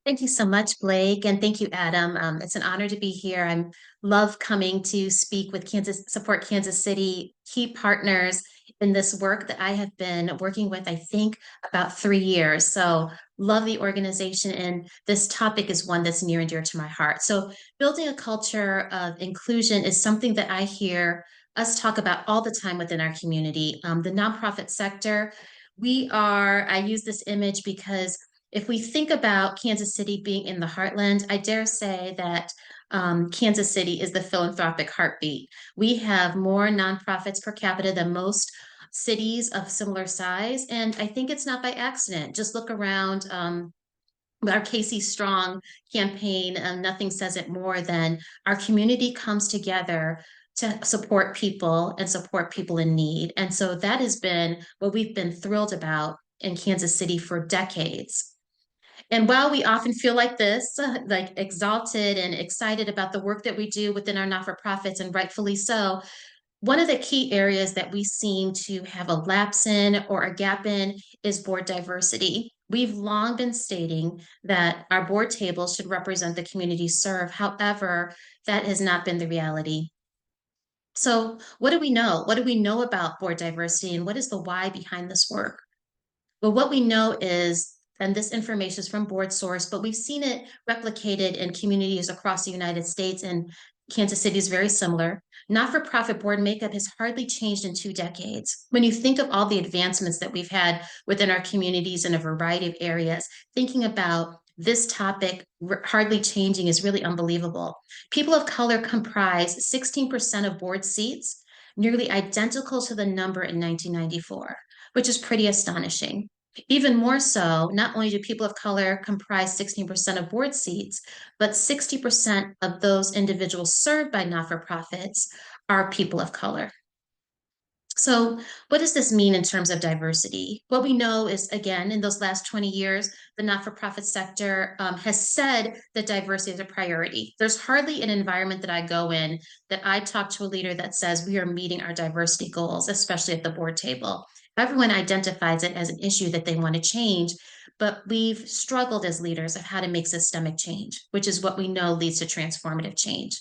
Thank you so much, Blake, and thank you, Adam. It's an honor to be here. I love coming to speak with support Kansas City key partners in this work that I have been working with, I think, about 3 years. So love the organization, and this topic is one that's near and dear to my heart. So building a culture of inclusion is something that I hear us talk about all the time within our community. The nonprofit sector, I use this image because if we think about Kansas City being in the heartland, I dare say that Kansas City is the philanthropic heartbeat. We have more nonprofits per capita than most cities of similar size. And I think it's not by accident. Just look around. Our Casey Strong campaign, nothing says it more than our community comes together to support people and support people in need. And so that has been what we've been thrilled about in Kansas City for decades. And while we often feel like this, like exalted and excited about the work that we do within our not-for-profits, and rightfully so, one of the key areas that we seem to have a lapse in or a gap in is board diversity. We've long been stating that our board tables should represent the community served. However, that has not been the reality. So, what do we know? What do we know about board diversity, and what is the why behind this work? Well, what we know is, and this information is from Board Source, but we've seen it replicated in communities across the United States, and Kansas City is very similar. Not-for-profit board makeup has hardly changed in 2 decades. When you think of all the advancements that we've had within our communities in a variety of areas, thinking about this topic hardly changing is really unbelievable. People of color comprise 16% of board seats, nearly identical to the number in 1994, which is pretty astonishing. Even more so, not only do people of color comprise 16% of board seats, but 60% of those individuals served by not-for-profits are people of color. So, what does this mean in terms of diversity? What we know is, again, in those last 20 years, the not-for-profit sector has said that diversity is a priority. There's hardly an environment that I go in that I talk to a leader that says we are meeting our diversity goals, especially at the board table. Everyone identifies it as an issue that they want to change, but we've struggled as leaders of how to make systemic change, which is what we know leads to transformative change.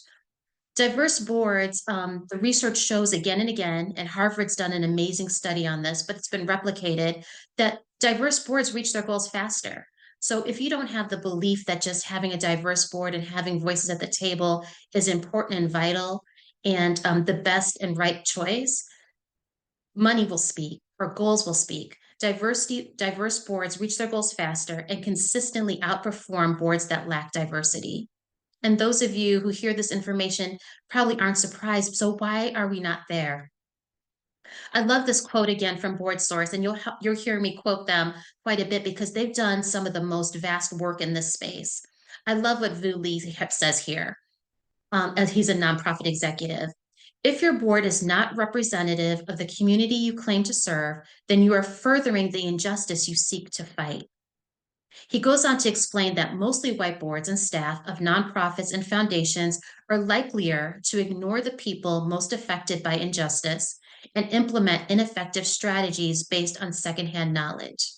Diverse boards, the research shows again and again, and Harvard's done an amazing study on this, but it's been replicated, that diverse boards reach their goals faster. So if you don't have the belief that just having a diverse board and having voices at the table is important and vital and the best and right choice, money will speak or goals will speak. Diverse boards reach their goals faster and consistently outperform boards that lack diversity. And those of you who hear this information probably aren't surprised. So why are we not there? I love this quote again from Board Source, and you'll hear me quote them quite a bit because they've done some of the most vast work in this space. I love what Vu Lee says here, as he's a nonprofit executive. If your board is not representative of the community you claim to serve, then you are furthering the injustice you seek to fight. He goes on to explain that mostly white boards and staff of nonprofits and foundations are likelier to ignore the people most affected by injustice and implement ineffective strategies based on secondhand knowledge.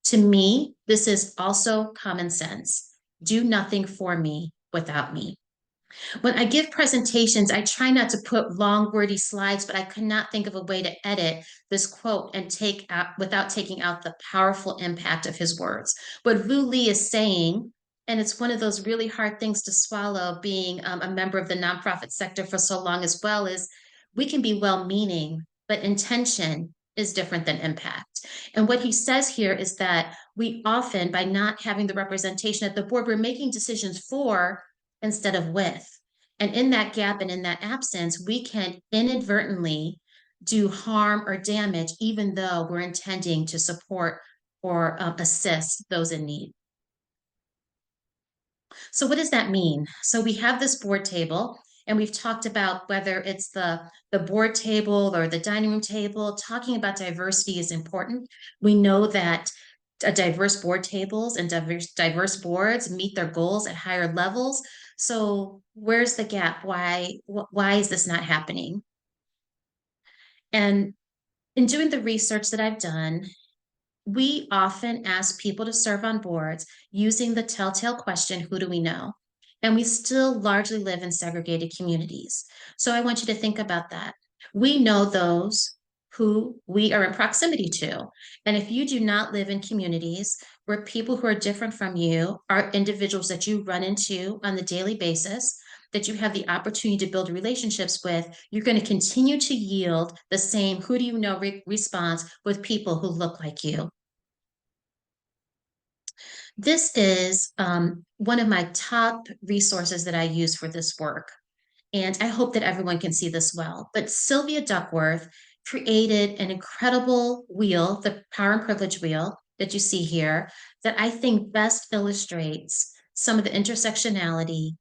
To me, this is also common sense. Do nothing for me without me. When I give presentations, I try not to put long, wordy slides, but I could not think of a way to edit this quote and take out without taking out the powerful impact of his words. What Vu Lee is saying, and it's one of those really hard things to swallow, being a member of the nonprofit sector for so long as well, is we can be well-meaning, but intention is different than impact. And what he says here is that we often, by not having the representation at the board, we're making decisions for instead of with. And in that gap and in that absence, we can inadvertently do harm or damage, even though we're intending to support or assist those in need. So what does that mean? So we have this board table, and we've talked about whether it's the board table or the dining room table, talking about diversity is important. We know that diverse board tables and diverse boards meet their goals at higher levels. So where's the gap? Why is this not happening? And in doing the research that I've done, we often ask people to serve on boards using the telltale question, who do we know? And we still largely live in segregated communities. So I want you to think about that. We know those who we are in proximity to. And if you do not live in communities where people who are different from you are individuals that you run into on the daily basis, that you have the opportunity to build relationships with, you're going to continue to yield the same who do you know response with people who look like you. This is one of my top resources that I use for this work. And I hope that everyone can see this well. But Sylvia Duckworth created an incredible wheel, the Power and Privilege wheel that you see here, that I think best illustrates some of the intersectionality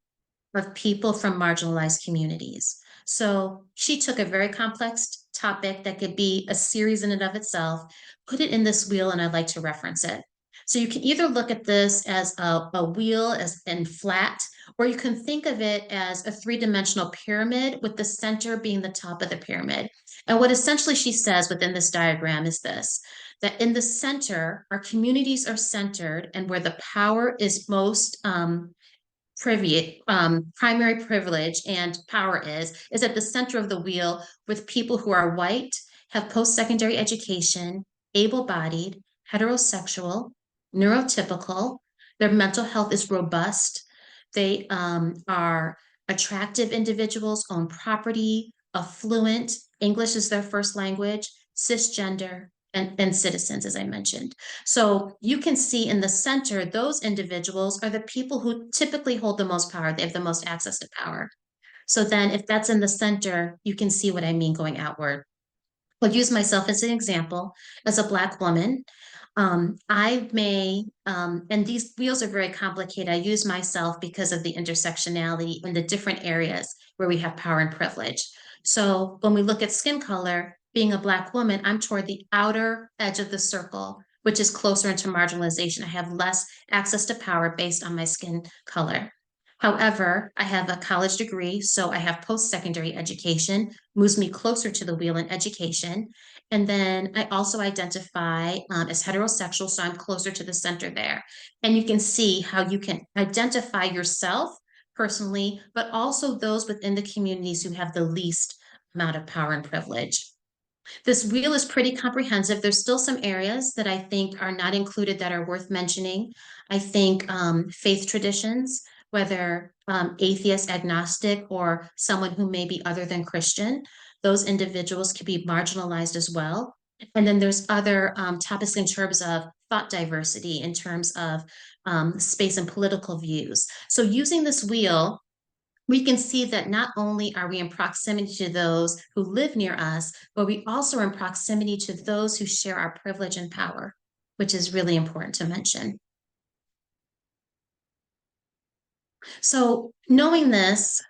of people from marginalized communities. So she took a very complex topic that could be a series in and of itself, put it in this wheel, and I'd like to reference it. So you can either look at this as a wheel as in flat, or you can think of it as a three-dimensional pyramid with the center being the top of the pyramid. And what essentially she says within this diagram is this, that in the center, our communities are centered and where the power is most primary privilege and power is at the center of the wheel with people who are white, have post-secondary education, able-bodied, heterosexual, neurotypical. Their mental health is robust. They are attractive individuals, own property, affluent, English is their first language, cisgender, and citizens, as I mentioned. So you can see in the center, those individuals are the people who typically hold the most power. They have the most access to power. So then if that's in the center, you can see what I mean going outward. I'll use myself as an example. As a Black woman, I may, and these wheels are very complicated. I use myself because of the intersectionality in the different areas where we have power and privilege. So when we look at skin color, being a Black woman, I'm toward the outer edge of the circle, which is closer into marginalization. I have less access to power based on my skin color. However, I have a college degree, so I have post-secondary education, moves me closer to the wheel in education. And then I also identify as heterosexual, so I'm closer to the center there. And you can see how you can identify yourself personally, but also those within the communities who have the least amount of power and privilege. This wheel is pretty comprehensive. There's still some areas that I think are not included that are worth mentioning. I think faith traditions, whether atheist, agnostic, or someone who may be other than Christian, those individuals can be marginalized as well. And then there's other topics in terms of thought diversity, in terms of space and political views. So using this wheel, we can see that not only are we in proximity to those who live near us, but we also are in proximity to those who share our privilege and power, which is really important to mention. So knowing this,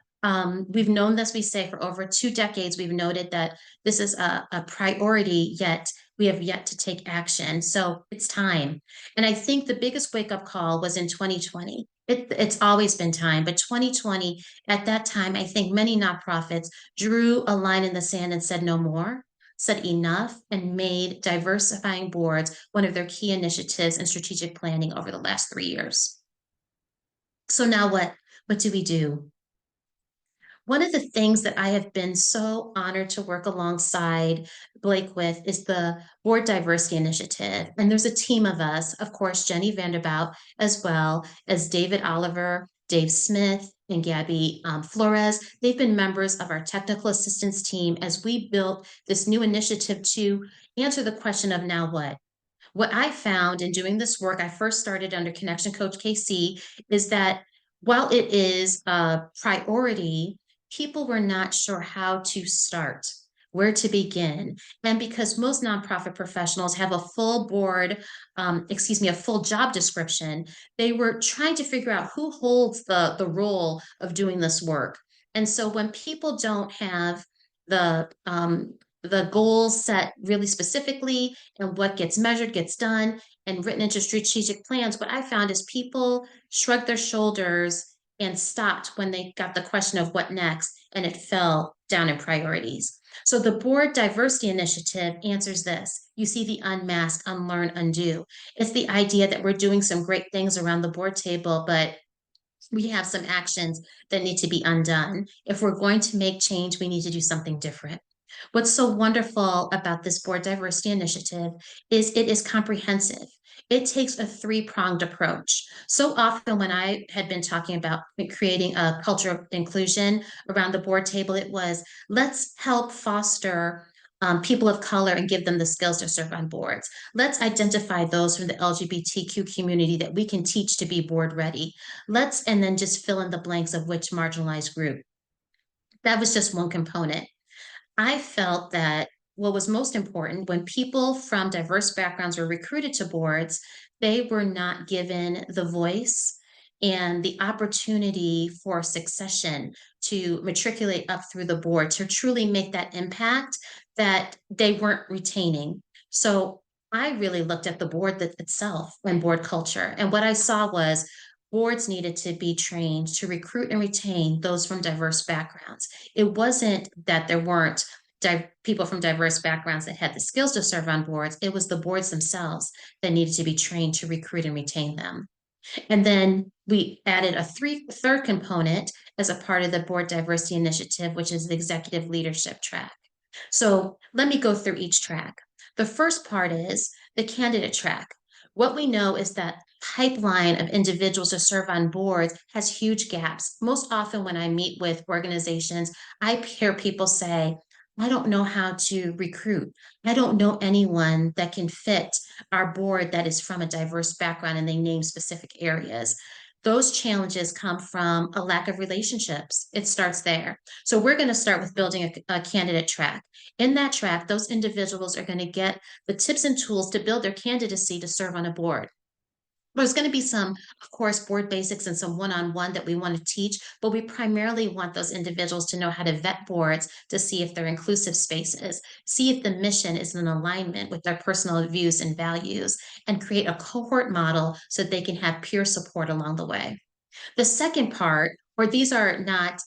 we've known this, we say, for over 2 decades. We've noted that this is a priority, yet we have yet to take action. So it's time. And I think the biggest wake-up call was in 2020. It's always been time, but 2020, at that time, I think many nonprofits drew a line in the sand and said no more, said enough, and made diversifying boards one of their key initiatives in strategic planning over the last 3 years. So now what? What do we do? One of the things that I have been so honored to work alongside Blake with is the Board Diversity Initiative. And there's a team of us, of course, Jenny Vanderbout, as well as David Oliver, Dave Smith, and Gabby Flores. They've been members of our technical assistance team as we built this new initiative to answer the question of now what? What I found in doing this work, I first started under Connection Coach KC, is that while it is a priority, people were not sure how to start, where to begin. And because most nonprofit professionals have a full board, a full job description, they were trying to figure out who holds the role of doing this work. And so when people don't have the the goals set really specifically and what gets measured gets done and written into strategic plans, what I found is people shrugged their shoulders and stopped when they got the question of what next, and it fell down in priorities. So the board diversity initiative answers this. You see the unmask, unlearn, undo. It's the idea that we're doing some great things around the board table, but we have some actions that need to be undone. If we're going to make change, we need to do something different. What's so wonderful about this board diversity initiative is it is comprehensive. It takes a three-pronged approach. So often, when I had been talking about creating a culture of inclusion around the board table, it was let's help foster people of color and give them the skills to serve on boards. Let's identify those from the LGBTQ community that we can teach to be board ready. And then just fill in the blanks of which marginalized group. That was just one component. I felt that what was most important when people from diverse backgrounds were recruited to boards, they were not given the voice and the opportunity for succession to matriculate up through the board to truly make that impact that they weren't retaining. So I really looked at the board itself and board culture. And what I saw was boards needed to be trained to recruit and retain those from diverse backgrounds. It wasn't that there weren't people from diverse backgrounds that had the skills to serve on boards. It was the boards themselves that needed to be trained to recruit and retain them. And then we added third component as a part of the board diversity initiative, which is the executive leadership track. So let me go through each track. The first part is the candidate track. What we know is that pipeline of individuals to serve on boards has huge gaps. Most often when I meet with organizations, I hear people say, I don't know how to recruit. I don't know anyone that can fit our board that is from a diverse background, and they name specific areas. Those challenges come from a lack of relationships. It starts there. So we're going to start with building a candidate track. In that track, those individuals are going to get the tips and tools to build their candidacy to serve on a board. There's going to be some, of course, board basics and some one-on-one that we want to teach, but we primarily want those individuals to know how to vet boards to see if they're inclusive spaces, see if the mission is in alignment with their personal views and values, and create a cohort model so they can have peer support along the way. The second part, or these are not,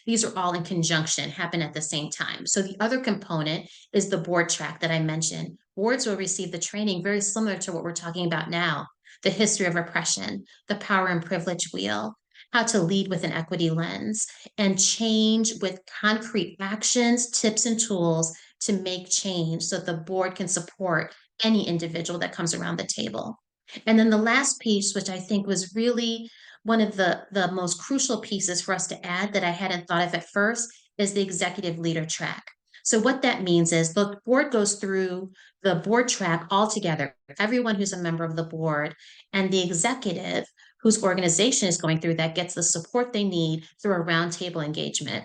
these are all in conjunction, happen at the same time. So the other component is the board track that I mentioned. Boards will receive the training very similar to what we're talking about now, the history of oppression, the power and privilege wheel, how to lead with an equity lens, and change with concrete actions, tips, and tools to make change so the board can support any individual that comes around the table. And then the last piece, which I think was really one of the most crucial pieces for us to add that I hadn't thought of at first, is the executive leader track. So what that means is the board goes through the board track all together, everyone who's a member of the board, and the executive whose organization is going through that gets the support they need through a roundtable engagement.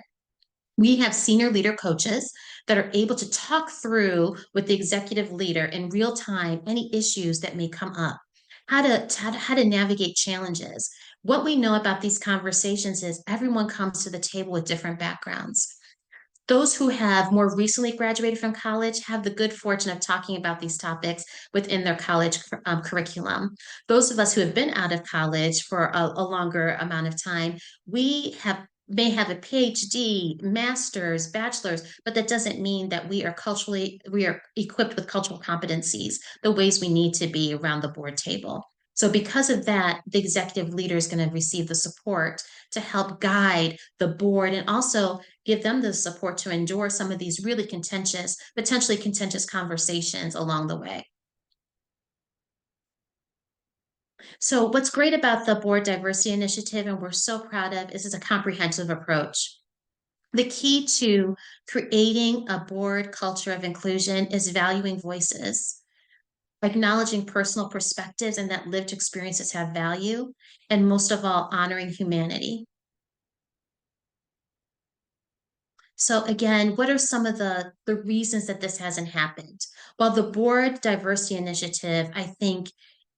We have senior leader coaches that are able to talk through with the executive leader in real time any issues that may come up, how to navigate challenges. What we know about these conversations is everyone comes to the table with different backgrounds. Those who have more recently graduated from college have the good fortune of talking about these topics within their college curriculum. Those of us who have been out of college for a longer amount of time, we have may have a PhD, master's, bachelor's, but that doesn't mean that we are equipped with cultural competencies, the ways we need to be around the board table. So because of that, the executive leader is going to receive the support to help guide the board and also give them the support to endure some of these really contentious, potentially contentious conversations along the way. So what's great about the board diversity initiative, and we're so proud of, is it's a comprehensive approach. The key to creating a board culture of inclusion is valuing voices, acknowledging personal perspectives and that lived experiences have value, and most of all, honoring humanity. So again, what are some of the reasons that this hasn't happened? Well, the board diversity initiative, I think,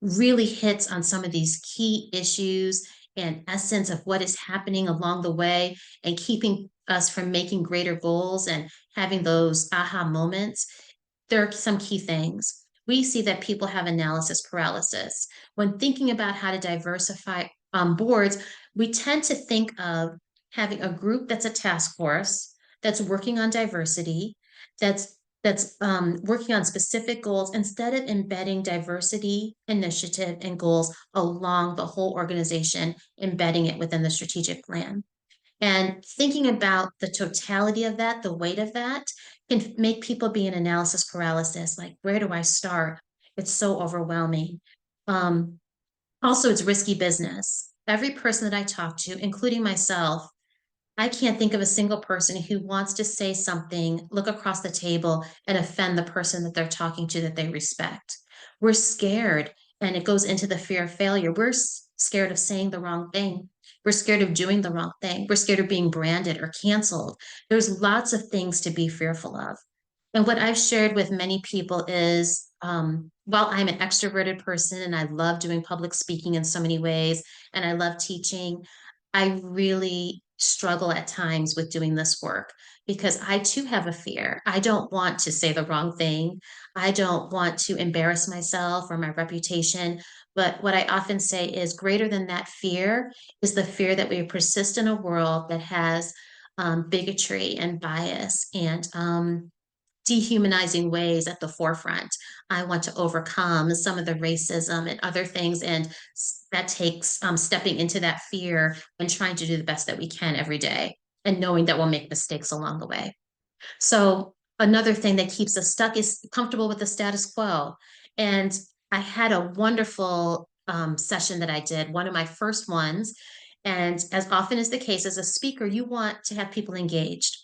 really hits on some of these key issues and essence of what is happening along the way and keeping us from making greater goals and having those aha moments. There are some key things. We see that people have analysis paralysis. When thinking about how to diversify boards, we tend to think of having a group that's a task force that's working on diversity, that's working on specific goals instead of embedding diversity initiative and goals along the whole organization, embedding it within the strategic plan. And thinking about the totality of that, the weight of that, can make people be in analysis paralysis. Like, where do I start? It's so overwhelming. Um, Also, it's risky business. Every person that I talk to, including myself, I can't think of a single person who wants to say something, look across the table, and offend the person that they're talking to that they respect. We're scared, and it goes into the fear of failure. We're scared of saying the wrong thing. We're scared of doing the wrong thing. We're scared of being branded or canceled. There's lots of things to be fearful of. And what I've shared with many people is, while I'm an extroverted person and I love doing public speaking in so many ways, and I love teaching, I really struggle at times with doing this work because I too have a fear. I don't want to say the wrong thing. I don't want to embarrass myself or my reputation. But what I often say is greater than that fear is the fear that we persist in a world that has bigotry and bias and dehumanizing ways at the forefront. I want to overcome some of the racism and other things, and that takes stepping into that fear and trying to do the best that we can every day, and knowing that we'll make mistakes along the way. So another thing that keeps us stuck is comfortable with the status quo. And I had a wonderful session that I did, one of my first ones. And as often is the case as a speaker, you want to have people engaged.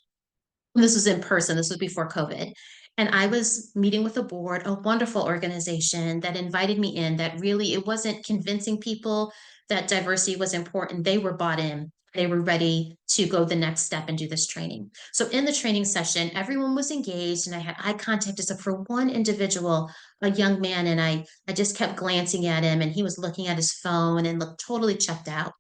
This was in person, this was before COVID. And I was meeting with a board, a wonderful organization that invited me in, that really, it wasn't convincing people that diversity was important. They were bought in. They were ready to go the next step and do this training. So in the training session, everyone was engaged and I had eye contact except for one individual, a young man, and I just kept glancing at him and he was looking at his phone and looked totally checked out.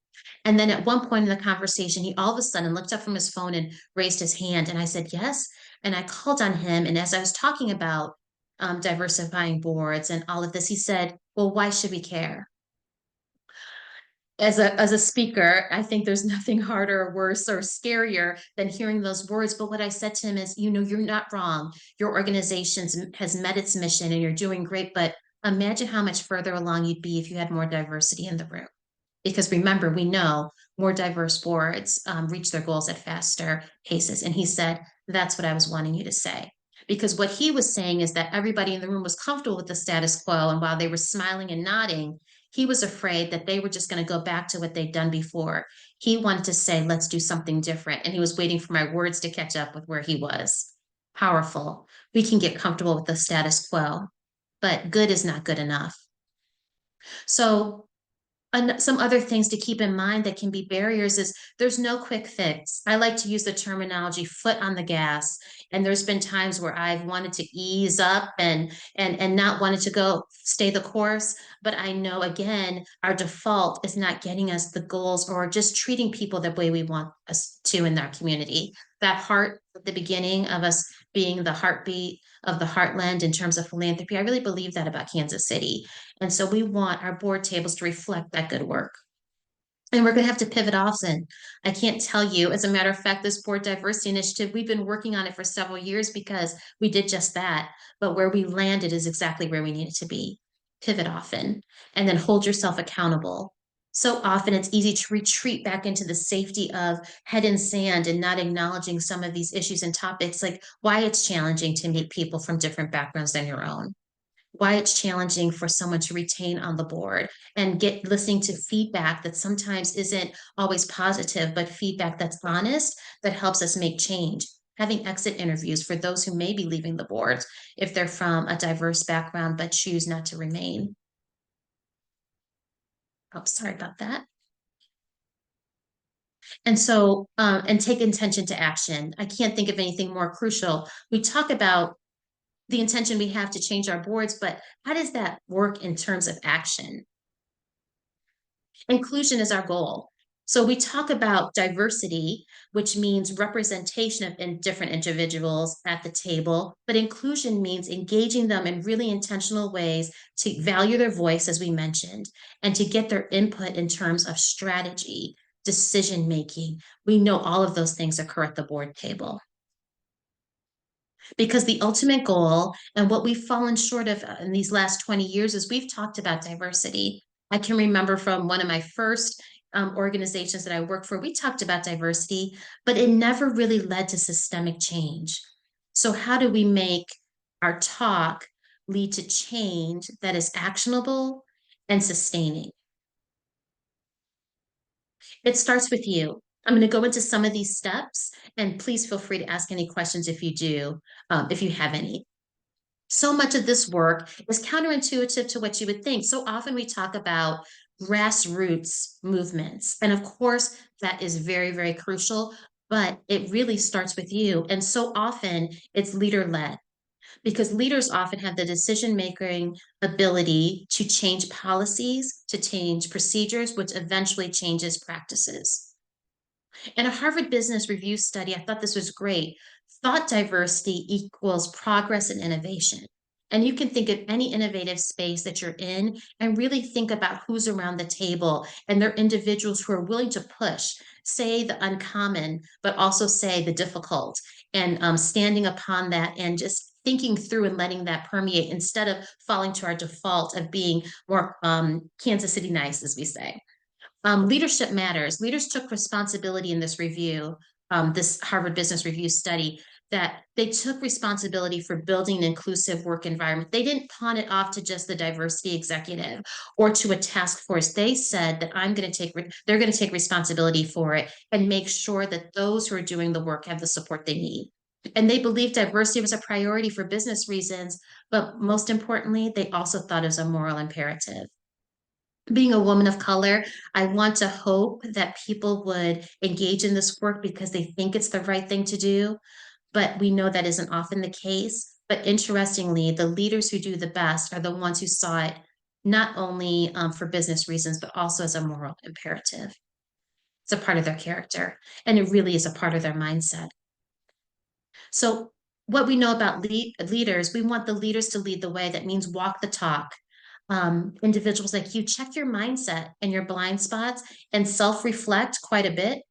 And then at one point in the conversation, he all of a sudden looked up from his phone and raised his hand. And I said, yes. And I called on him. And as I was talking about diversifying boards and all of this, he said, well, why should we care? As a speaker, I think there's nothing harder or worse or scarier than hearing those words. But what I said to him is, you're not wrong. Your organization has met its mission and you're doing great. But imagine how much further along you'd be if you had more diversity in the room. Because remember, we know more diverse boards reach their goals at faster paces. And he said, that's what I was wanting you to say. Because what he was saying is that everybody in the room was comfortable with the status quo. And while they were smiling and nodding, he was afraid that they were just going to go back to what they'd done before. He wanted to say, let's do something different. And he was waiting for my words to catch up with where he was. Powerful. We can get comfortable with the status quo, but good is not good enough. So some other things to keep in mind that can be barriers is there's no quick fix. I like to use the terminology foot on the gas. And there's been times where I've wanted to ease up and not wanted to go stay the course. But I know again, our default is not getting us the goals or just treating people the way we want us to in our community. That heart at the beginning of us being the heartbeat of the heartland in terms of philanthropy, I really believe that about Kansas City. And so we want our board tables to reflect that good work. And we're going to have to pivot often. I can't tell you, as a matter of fact, this board diversity initiative, we've been working on it for several years because we did just that. But where we landed is exactly where we need it to be. Pivot often and then hold yourself accountable. So often it's easy to retreat back into the safety of head in sand and not acknowledging some of these issues and topics, like why it's challenging to meet people from different backgrounds than your own, why it's challenging for someone to retain on the board and get listening to feedback that sometimes isn't always positive, but feedback that's honest, that helps us make change. Having exit interviews for those who may be leaving the boards if they're from a diverse background but choose not to remain. Oh, sorry about that. And so, and take intention to action. I can't think of anything more crucial. We talk about the intention we have to change our boards, but how does that work in terms of action? Inclusion is our goal. So we talk about diversity, which means representation of different individuals at the table, but inclusion means engaging them in really intentional ways to value their voice, as we mentioned, and to get their input in terms of strategy, decision making. We know all of those things occur at the board table. Because the ultimate goal and what we've fallen short of in these last 20 years is we've talked about diversity. I can remember from one of my first organizations that I worked for, we talked about diversity, but it never really led to systemic change. So, how do we make our talk lead to change that is actionable and sustaining? It starts with you. I'm going to go into some of these steps, and please feel free to ask any questions if you do, if you have any. So much of this work is counterintuitive to what you would think. So often we talk about grassroots movements. And of course, that is very, very crucial, but it really starts with you. And so often it's leader led because leaders often have the decision making ability to change policies, to change procedures, which eventually changes practices. In a Harvard Business Review study, I thought this was great. Thought diversity equals progress and innovation. And you can think of any innovative space that you're in and really think about who's around the table. And they're individuals who are willing to push, say the uncommon, but also say the difficult, and standing upon that and just thinking through and letting that permeate instead of falling to our default of being more Kansas City nice, as we say. Leadership matters. Leaders took responsibility in this review, this Harvard Business Review study, that they took responsibility for building an inclusive work environment. They didn't pawn it off to just the diversity executive or to a task force. They said that they're going to take responsibility for it and make sure that those who are doing the work have the support they need. And they believed diversity was a priority for business reasons, but most importantly, they also thought it was a moral imperative. Being a woman of color, I want to hope that people would engage in this work because they think it's the right thing to do, but we know that isn't often the case. But interestingly, the leaders who do the best are the ones who saw it not only for business reasons, but also as a moral imperative. It's a part of their character, and it really is a part of their mindset. So, what we know about leaders, we want the leaders to lead the way. That means walk the talk. Individuals like you, check your mindset and your blind spots and self reflect quite a bit.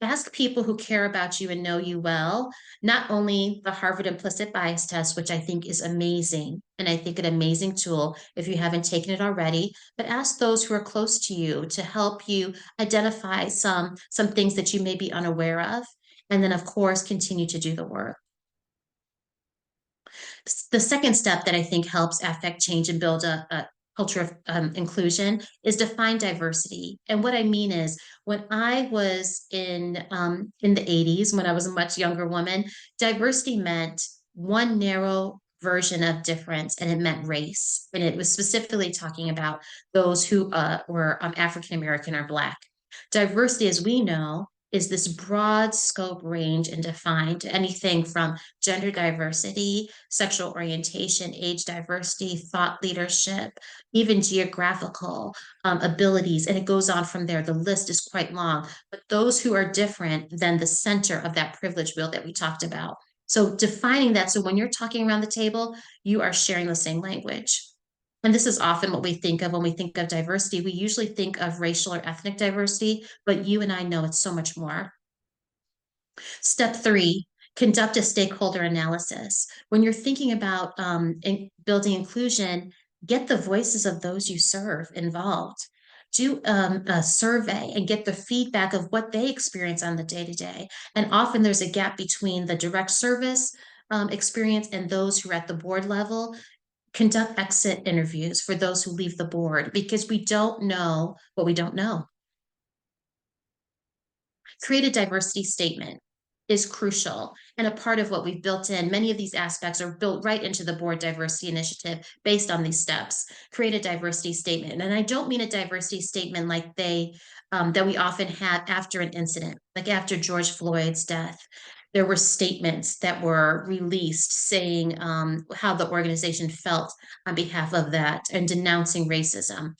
Ask people who care about you and know you well, not only the Harvard implicit bias test, which I think is amazing, and I think an amazing tool if you haven't taken it already, but ask those who are close to you to help you identify some things that you may be unaware of. And then, of course, continue to do the work. The second step that I think helps affect change and build a culture of inclusion is define diversity. And what I mean is, when I was in the 80s, when I was a much younger woman, diversity meant one narrow version of difference, and it meant race. And it was specifically talking about those who were African American or Black. Diversity, as we know, is this broad scope range and defined anything from gender diversity, sexual orientation, age diversity, thought leadership, even geographical abilities. And it goes on from there. The list is quite long, but those who are different than the center of that privilege wheel that we talked about. So defining that. So when you're talking around the table, you are sharing the same language. And this is often what we think of when we think of diversity. We usually think of racial or ethnic diversity, but you and I know it's so much more. Step three, conduct a stakeholder analysis. When you're thinking about building inclusion, get the voices of those you serve involved. Do a survey and get the feedback of what they experience on the day to day. And often there's a gap between the direct service experience and those who are at the board level. Conduct exit interviews for those who leave the board because we don't know what we don't know. Create a diversity statement is crucial and a part of what we've built in. Many of these aspects are built right into the board diversity initiative based on these steps. Create a diversity statement. And I don't mean a diversity statement like that we often have after an incident, like after George Floyd's death. There were statements that were released saying how the organization felt on behalf of that and denouncing racism.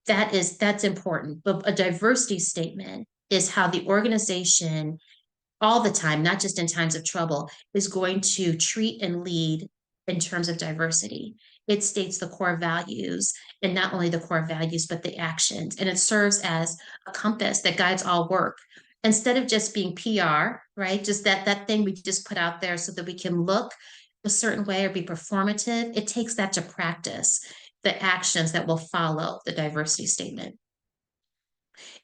That's important. But a diversity statement is how the organization all the time, not just in times of trouble, is going to treat and lead in terms of diversity. It states the core values, and not only the core values, but the actions. And it serves as a compass that guides all work. Instead of just being PR, right? Just that thing we just put out there so that we can look. a certain way or be performative, it takes that to practice the actions that will follow the diversity statement.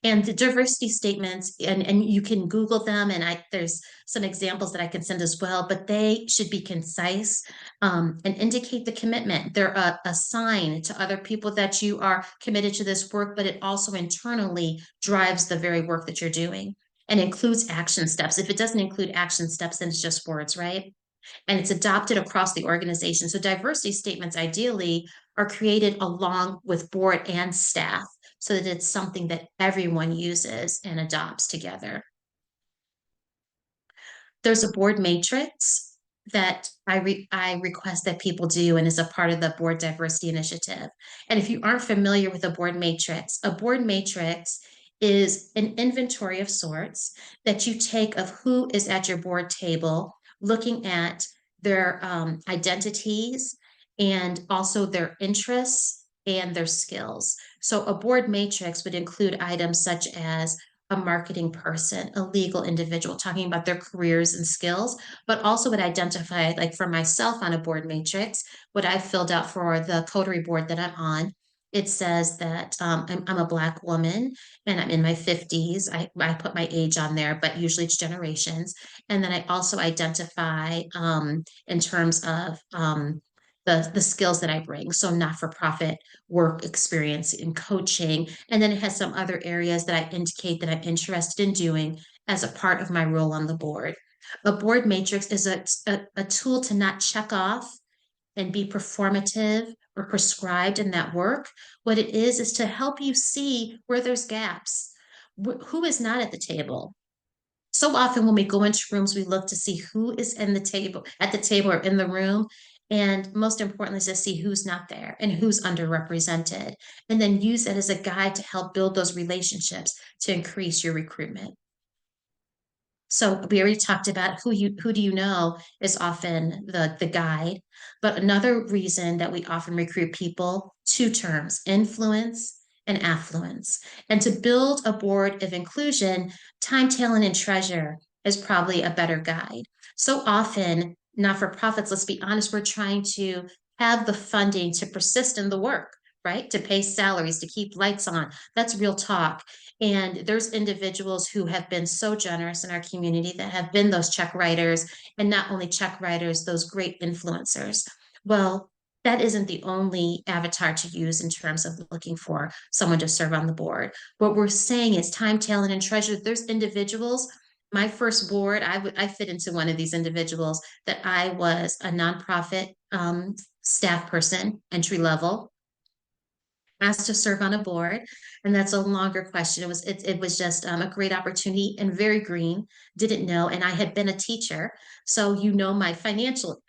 And the diversity statements, and you can Google them, and there's some examples that I can send as well, but they should be concise and indicate the commitment. They're a sign to other people that you are committed to this work, but it also internally drives the very work that you're doing and includes action steps. If it doesn't include action steps, then it's just words, right? And it's adopted across the organization. So diversity statements ideally are created along with board and staff so that it's something that everyone uses and adopts together. There's a board matrix that I request that people do and is a part of the board diversity initiative. And if you aren't familiar with a board matrix is an inventory of sorts that you take of who is at your board table, looking at their identities and also their interests and their skills. So a board matrix would include items such as a marketing person, a legal individual, talking about their careers and skills, but also would identify, like for myself on a board matrix, what I filled out for the coterie board that I'm on. It says that I'm a Black woman and I'm in my 50s. I put my age on there, but usually it's generations. And then I also identify in terms of the skills that I bring. So not for profit work experience in coaching. And then it has some other areas that I indicate that I'm interested in doing as a part of my role on the board. A board matrix is a tool to not check off and be performative or prescribed in that work. What it is to help you see where there's gaps. Who is not at the table? So often when we go into rooms, we look to see who is in the table, at the table or in the room. And most importantly, is to see who's not there and who's underrepresented, and then use that as a guide to help build those relationships to increase your recruitment. So we already talked about who do you know is often the guide. But another reason that we often recruit people, two terms, influence and affluence. And to build a board of inclusion, time, talent, and treasure is probably a better guide. So often, not-for-profits, let's be honest, we're trying to have the funding to persist in the work, right? To pay salaries, to keep lights on. That's real talk. And there's individuals who have been so generous in our community that have been those check writers, and not only check writers, those great influencers. Well, that isn't the only avatar to use in terms of looking for someone to serve on the board. What we're saying is time, talent, and treasure. There's individuals. My first board, I fit into one of these individuals that I was a nonprofit staff person, entry level, asked to serve on a board, and that's a longer question. It was just a great opportunity and very green. Didn't know, and I had been a teacher, so my financial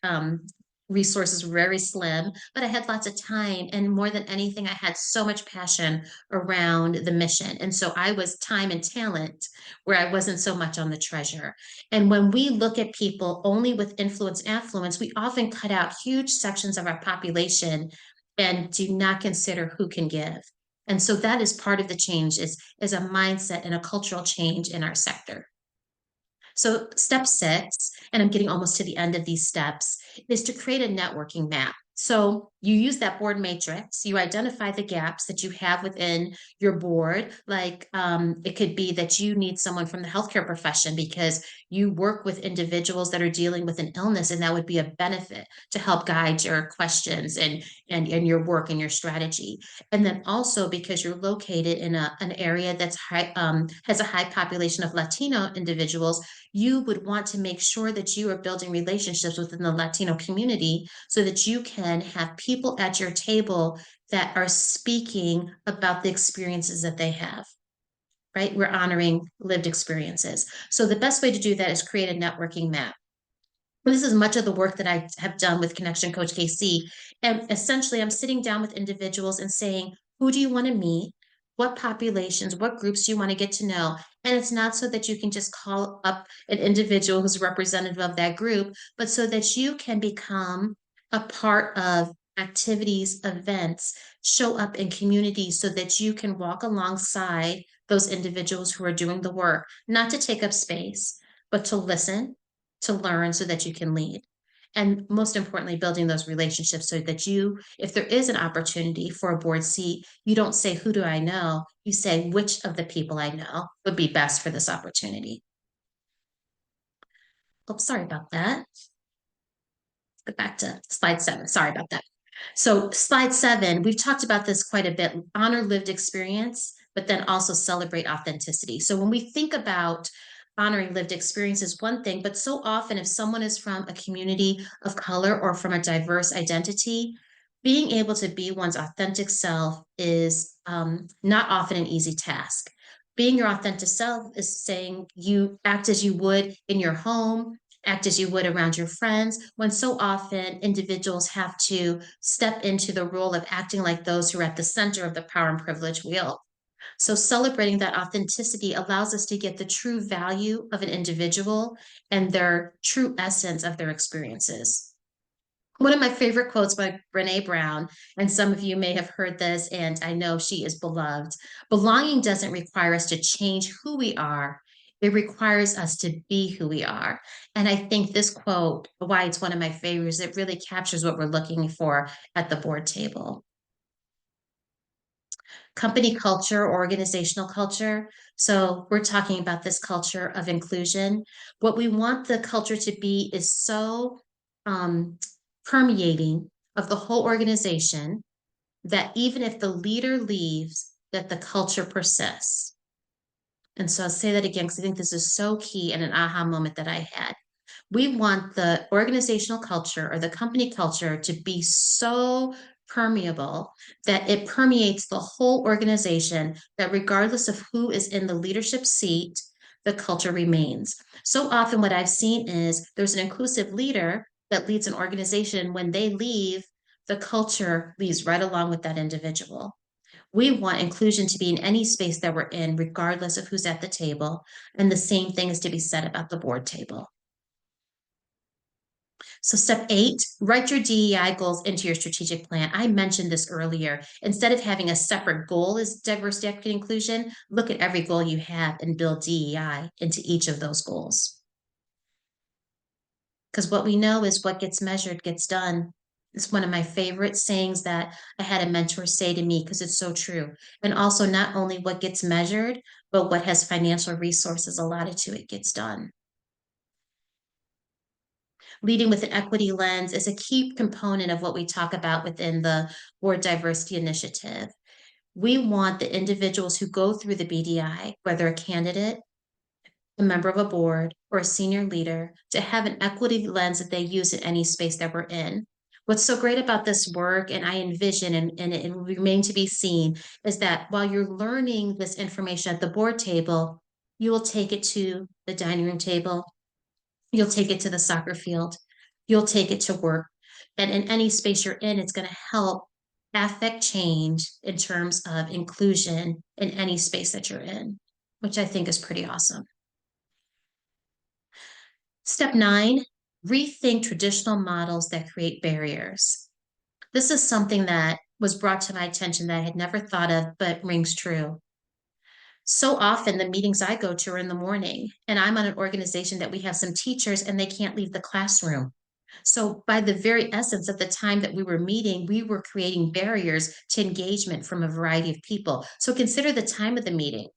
resources were very slim, but I had lots of time, and more than anything, I had so much passion around the mission, and so I was time and talent where I wasn't so much on the treasure. And when we look at people only with influence, affluence, we often cut out huge sections of our population and do not consider who can give. And so that is part of the change is a mindset and a cultural change in our sector. So step 6, and I'm getting almost to the end of these steps, is to create a networking map. So you use that board matrix, you identify the gaps that you have within your board. Like it could be that you need someone from the healthcare profession because you work with individuals that are dealing with an illness, and that would be a benefit to help guide your questions and your work and your strategy. And then also because you're located in an area that's has a high population of Latino individuals, you would want to make sure that you are building relationships within the Latino community so that you can have people at your table that are speaking about the experiences that they have, right? We're honoring lived experiences. So the best way to do that is create a networking map. This is much of the work that I have done with Connection Coach KC. And essentially, I'm sitting down with individuals and saying, who do you want to meet? What populations, what groups do you want to get to know? And it's not so that you can just call up an individual who's representative of that group, but so that you can become a part of activities, events, show up in communities so that you can walk alongside those individuals who are doing the work, not to take up space, but to listen, to learn so that you can lead. And most importantly, building those relationships so that you, if there is an opportunity for a board seat, you don't say, who do I know? You say, which of the people I know would be best for this opportunity? Oh, sorry about that. Go back to slide 7. Sorry about that. So, slide 7, we've talked about this quite a bit. Honor lived experience, but then also celebrate authenticity. So, when we think about honoring lived experience is one thing, but so often if someone is from a community of color or from a diverse identity, being able to be one's authentic self is not often an easy task. Being your authentic self is saying you act as you would in your home, act as you would around your friends, when so often individuals have to step into the role of acting like those who are at the center of the power and privilege wheel. So, celebrating that authenticity allows us to get the true value of an individual and their true essence of their experiences. One of my favorite quotes by Brene Brown, and some of you may have heard this, and I know she is beloved. Belonging doesn't require us to change who we are, it requires us to be who we are. And I think this quote, why it's one of my favorites, it really captures what we're looking for at the board table. Company culture, organizational culture. So we're talking about this culture of inclusion. What we want the culture to be is so um, permeating of the whole organization that even if the leader leaves, that the culture persists. And so I'll say that again because I think this is so key and an aha moment that I had. We want the organizational culture or the company culture to be so permeable that it permeates the whole organization, that regardless of who is in the leadership seat, the culture remains. So often, what I've seen is there's an inclusive leader that leads an organization. When they leave, the culture leaves right along with that individual. We want inclusion to be in any space that we're in, regardless of who's at the table. And the same thing is to be said about the board table. So, step 8, write your DEI goals into your strategic plan. I mentioned this earlier. Instead of having a separate goal as diversity, equity, inclusion, look at every goal you have and build DEI into each of those goals. Because what we know is what gets measured gets done. It's one of my favorite sayings that I had a mentor say to me because it's so true. And also, not only what gets measured, but what has financial resources allotted to it gets done. Leading with an equity lens is a key component of what we talk about within the board diversity initiative. We want the individuals who go through the BDI, whether a candidate, a member of a board, or a senior leader, to have an equity lens that they use in any space that we're in. What's so great about this work, and I envision, and it will remain to be seen, is that while you're learning this information at the board table, you will take it to the dining room table, you'll take it to the soccer field, you'll take it to work. And in any space you're in, it's going to help affect change in terms of inclusion in any space that you're in, which I think is pretty awesome. Step 9, rethink traditional models that create barriers. This is something that was brought to my attention that I had never thought of, but rings true. So often the meetings I go to are in the morning, and I'm on an organization that we have some teachers and they can't leave the classroom. So, by the very essence of the time that we were meeting, we were creating barriers to engagement from a variety of people. So, consider the time of the meeting.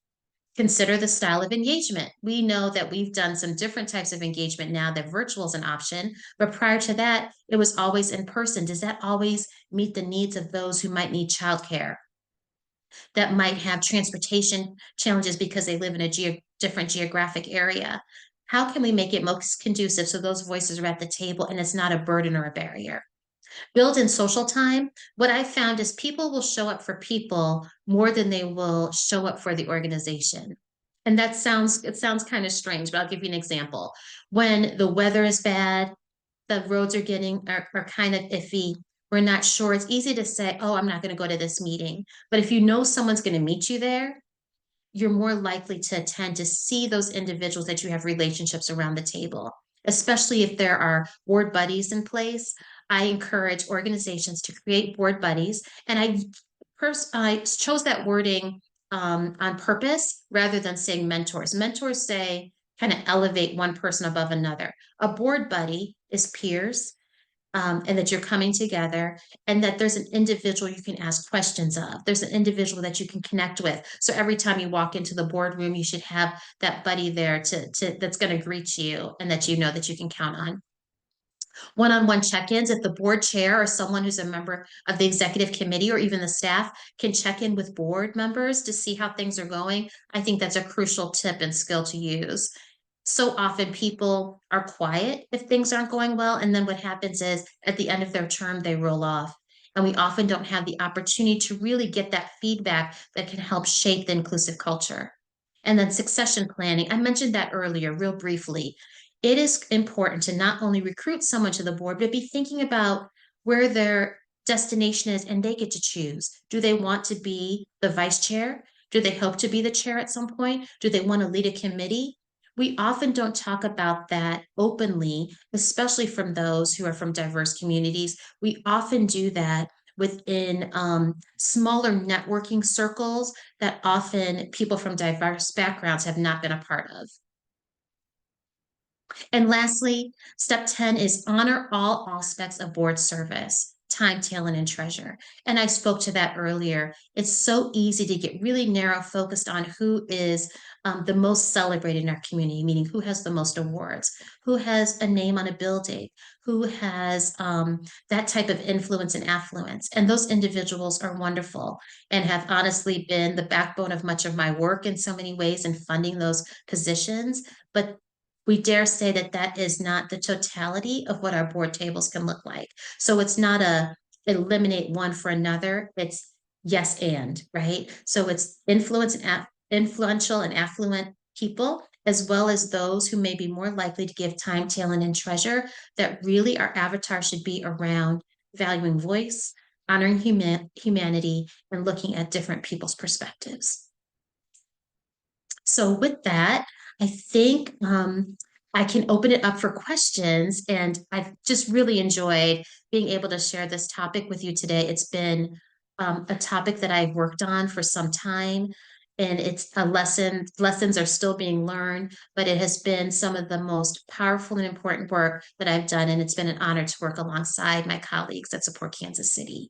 Consider the style of engagement. We know that we've done some different types of engagement now that virtual is an option, but prior to that, it was always in person. Does that always meet the needs of those who might need childcare, that might have transportation challenges because they live in a different geographic area? How can we make it most conducive so those voices are at the table and it's not a burden or a barrier? Build in social time. What I found is people will show up for people more than they will show up for the organization. And it sounds kind of strange, but I'll give you an example. When the weather is bad, the roads are kind of iffy, we're not sure, it's easy to say, oh, I'm not going to go to this meeting. But if you know someone's going to meet you there, you're more likely to attend to see those individuals that you have relationships around the table, especially if there are board buddies in place. I encourage organizations to create board buddies, and I chose that wording on purpose rather than saying mentors. Mentors say kind of elevate one person above another. A board buddy is peers. and that you're coming together, and that there's an individual you can ask questions of. There's an individual that you can connect with. So every time you walk into the boardroom, you should have that buddy there to that's going to greet you and that you know that you can count on. One-on-one check-ins, if the board chair or someone who's a member of the executive committee or even the staff can check in with board members to see how things are going, I think that's a crucial tip and skill to use. So often people are quiet if things aren't going well, and then what happens is at the end of their term, they roll off. And we often don't have the opportunity to really get that feedback that can help shape the inclusive culture. And then succession planning, I mentioned that earlier, real briefly. It is important to not only recruit someone to the board, but be thinking about where their destination is and they get to choose. Do they want to be the vice chair? Do they hope to be the chair at some point? Do they want to lead a committee? We often don't talk about that openly, especially from those who are from diverse communities. We often do that within smaller networking circles that often people from diverse backgrounds have not been a part of. And lastly, step 10 is honor all aspects of board service, time, talent, and treasure. And I spoke to that earlier. It's so easy to get really narrow focused on who is the most celebrated in our community, meaning who has the most awards, who has a name on a building, who has that type of influence and affluence. And those individuals are wonderful and have honestly been the backbone of much of my work in so many ways in funding those positions. But we dare say that that is not the totality of what our board tables can look like. So it's not a eliminate one for another. It's yes and, right? So it's influential and affluent people, as well as those who may be more likely to give time, talent, and treasure, that really our avatar should be around valuing voice, honoring humanity, and looking at different people's perspectives. So with that, I think I can open it up for questions. And I've just really enjoyed being able to share this topic with you today. It's been a topic that I've worked on for some time, and it's a lesson. Lessons are still being learned, but it has been some of the most powerful and important work that I've done. And it's been an honor to work alongside my colleagues at Support Kansas City.